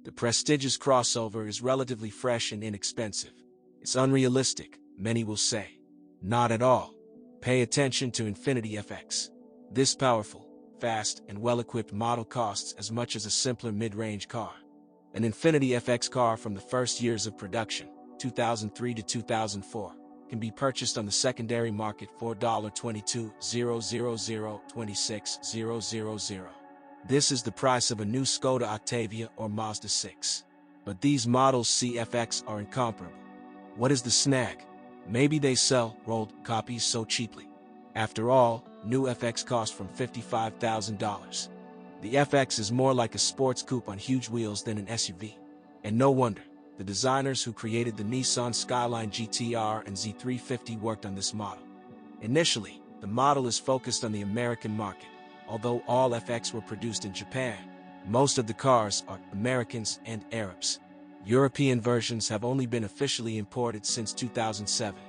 The prestigious crossover is relatively fresh and inexpensive. It's unrealistic, many will say. Not at all. Pay attention to Infiniti FX. This powerful, fast, and well-equipped model costs as much as a simpler mid-range car. An Infiniti FX car from the first years of production, 2003 to 2004, can be purchased on the secondary market for $22,000-$26,000. This is the price of a new Skoda Octavia or Mazda 6. But these models CFX are incomparable. What is the snag? Maybe they sell rolled copies so cheaply. After all, new FX cost from $55,000. The FX is more like a sports coupe on huge wheels than an SUV. And no wonder, the designers who created the Nissan Skyline GTR and Z350 worked on this model. Initially, the model is focused on the American market. Although all FX were produced in Japan, most of the cars are Americans and Arabs. European versions have only been officially imported since 2007.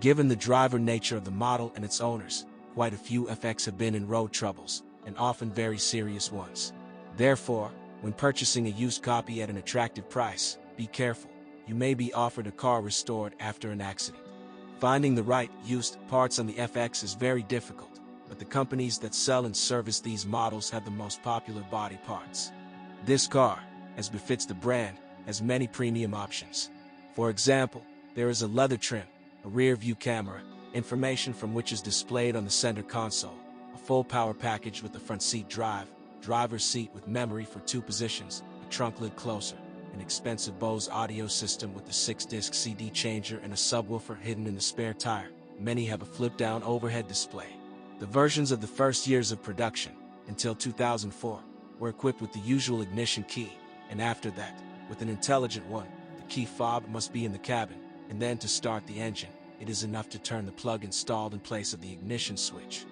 Given the driver nature of the model and its owners, quite a few FX have been in road troubles, and often very serious ones. Therefore, when purchasing a used copy at an attractive price, be careful. You may be offered a car restored after an accident. Finding the right used parts on the FX is very difficult, but the companies that sell and service these models have the most popular body parts. This car, as befits the brand, has many premium options. For example, there is a leather trim, a rear-view camera, information from which is displayed on the center console, a full power package with a front seat drive, driver's seat with memory for 2 positions, a trunk lid closer, an expensive Bose audio system with a 6-disc CD changer and a subwoofer hidden in the spare tire. Many have a flip-down overhead display. The versions of the first years of production, until 2004, were equipped with the usual ignition key, and after that, with an intelligent one. The key fob must be in the cabin, and then to start the engine, it is enough to turn the plug installed in place of the ignition switch.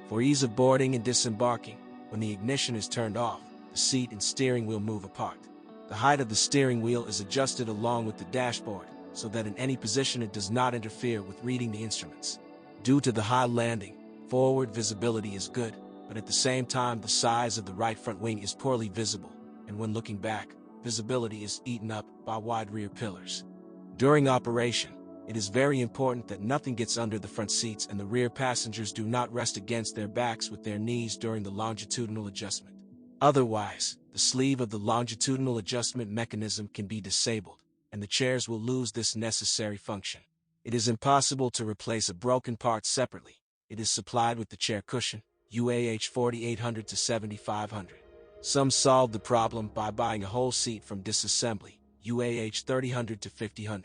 For ease of boarding and disembarking, when the ignition is turned off, the seat and steering wheel move apart. The height of the steering wheel is adjusted along with the dashboard, so that in any position it does not interfere with reading the instruments. Due to the high landing, forward visibility is good, but at the same time the size of the right front wing is poorly visible, and when looking back, visibility is eaten up by wide rear pillars. During operation, it is very important that nothing gets under the front seats and the rear passengers do not rest against their backs with their knees during the longitudinal adjustment. Otherwise, the sleeve of the longitudinal adjustment mechanism can be disabled, and the chairs will lose this necessary function. It is impossible to replace a broken part separately. It is supplied with the chair cushion, UAH 4800 to 7500. Some solved the problem by buying a whole seat from disassembly, UAH 3000 to 5000.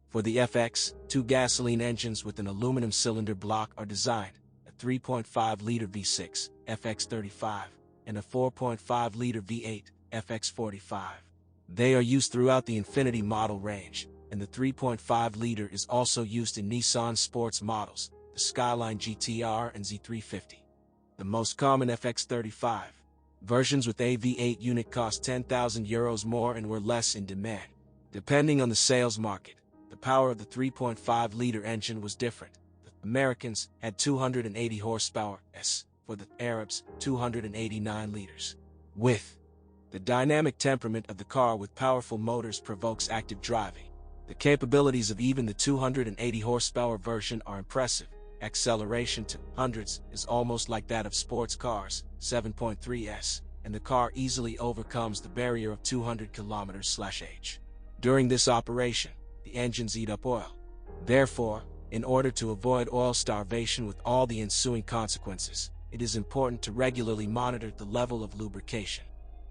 For the FX, 2 gasoline engines with an aluminum cylinder block are designed, a 3.5-liter V6, FX35, and a 4.5-liter V8, FX45. They are used throughout the Infiniti model range, and the 3.5-liter is also used in Nissan sports models, the Skyline GTR and Z350. The most common FX35 versions with a V8 unit cost €10,000 more and were less in demand. Depending on the sales market, the power of the 3.5-liter engine was different. The Americans had 280 horsepower, for the Arabs, 289 liters. The dynamic temperament of the car with powerful motors provokes active driving. The capabilities of even the 280 horsepower version are impressive. Acceleration to hundreds is almost like that of sports cars, 7.3s, and the car easily overcomes the barrier of 200 km/h. During this operation, the engines eat up oil. Therefore, in order to avoid oil starvation with all the ensuing consequences, it is important to regularly monitor the level of lubrication.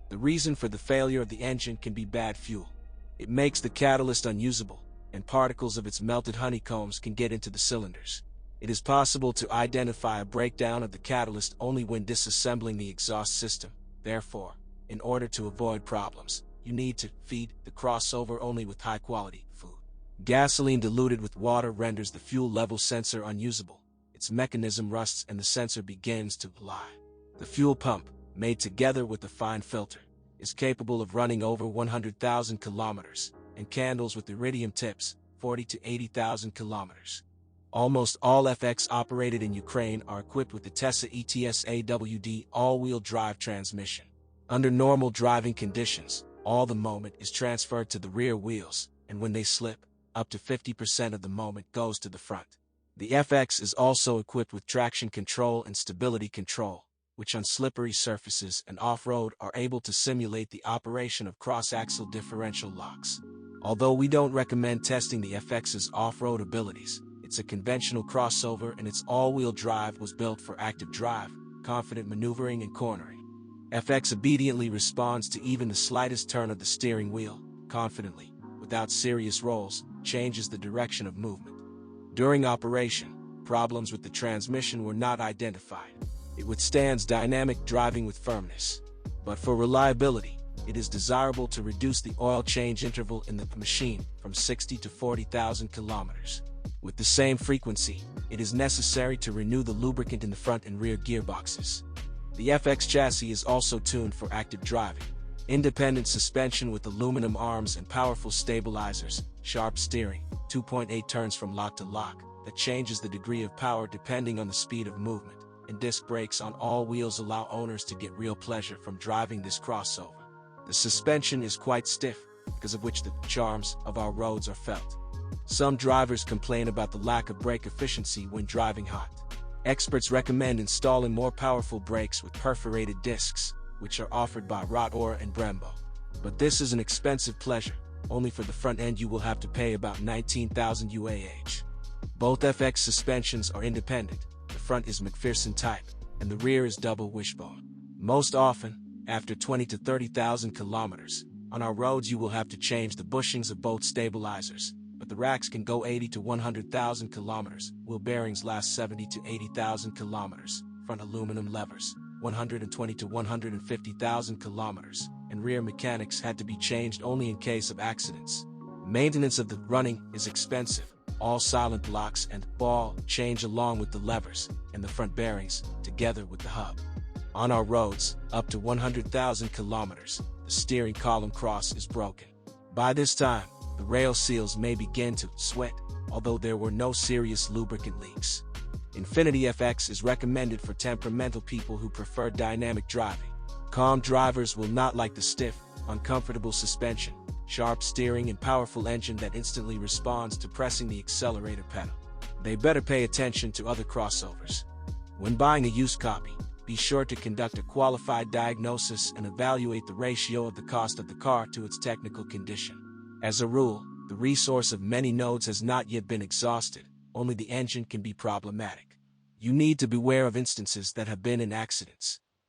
The reason for the failure of the engine can be bad fuel. It makes the catalyst unusable, and particles of its melted honeycombs can get into the cylinders. It is possible to identify a breakdown of the catalyst only when disassembling the exhaust system. Therefore, in order to avoid problems, you need to feed the crossover only with high-quality food. Gasoline diluted with water renders the fuel level sensor unusable. Its mechanism rusts and the sensor begins to lie. The fuel pump, made together with a fine filter, is capable of running over 100,000 kilometers, and candles with iridium tips, 40 to 80,000 kilometers. Almost all FX operated in Ukraine are equipped with the Tesa ETS AWD all-wheel drive transmission. Under normal driving conditions, All the moment is transferred to the rear wheels, and when they slip, up to 50% of the moment goes to the front. The FX is also equipped with traction control and stability control, which on slippery surfaces and off-road are able to simulate the operation of cross-axle differential locks. Although we don't recommend testing the FX's off-road abilities, it's a conventional crossover and its all-wheel drive was built for active drive, confident maneuvering and cornering. FX obediently responds to even the slightest turn of the steering wheel, confidently, without serious rolls, changes the direction of movement. During operation, problems with the transmission were not identified. It withstands dynamic driving with firmness. But for reliability, it is desirable to reduce the oil change interval in the machine from 60 to 40,000 kilometers. With the same frequency, it is necessary to renew the lubricant in the front and rear gearboxes. The FX chassis is also tuned for active driving. Independent suspension with aluminum arms and powerful stabilizers, sharp steering, 2.8 turns from lock to lock, that changes the degree of power depending on the speed of movement, and disc brakes on all wheels allow owners to get real pleasure from driving this crossover. The suspension is quite stiff, because of which the charms of our roads are felt. Some drivers complain about the lack of brake efficiency when driving hot. Experts recommend installing more powerful brakes with perforated discs, which are offered by Rotor and Brembo. But this is an expensive pleasure. Only for the front end you will have to pay about 19,000 UAH. Both FX suspensions are independent. The front is McPherson type, and the rear is double wishbone. Most often, after 20 to 30,000 kilometers, on our roads you will have to change the bushings of both stabilizers, but the racks can go 80 to 100,000 kilometers, wheel bearings last 70 to 80,000 kilometers, front aluminum levers, 120 to 150,000 kilometers, and rear mechanics had to be changed only in case of accidents. Maintenance of the running is expensive. All silent locks and ball change along with the levers and the front bearings, together with the hub. On our roads, up to 100,000 kilometers, the steering column cross is broken. By this time, the rail seals may begin to sweat, although there were no serious lubricant leaks. Infiniti FX is recommended for temperamental people who prefer dynamic driving. Calm drivers will not like the stiff, uncomfortable suspension, sharp steering and powerful engine that instantly responds to pressing the accelerator pedal. They better pay attention to other crossovers. When buying a used copy, be sure to conduct a qualified diagnosis and evaluate the ratio of the cost of the car to its technical condition. As a rule, the resource of many nodes has not yet been exhausted, only the engine can be problematic. You need to beware of instances that have been in accidents.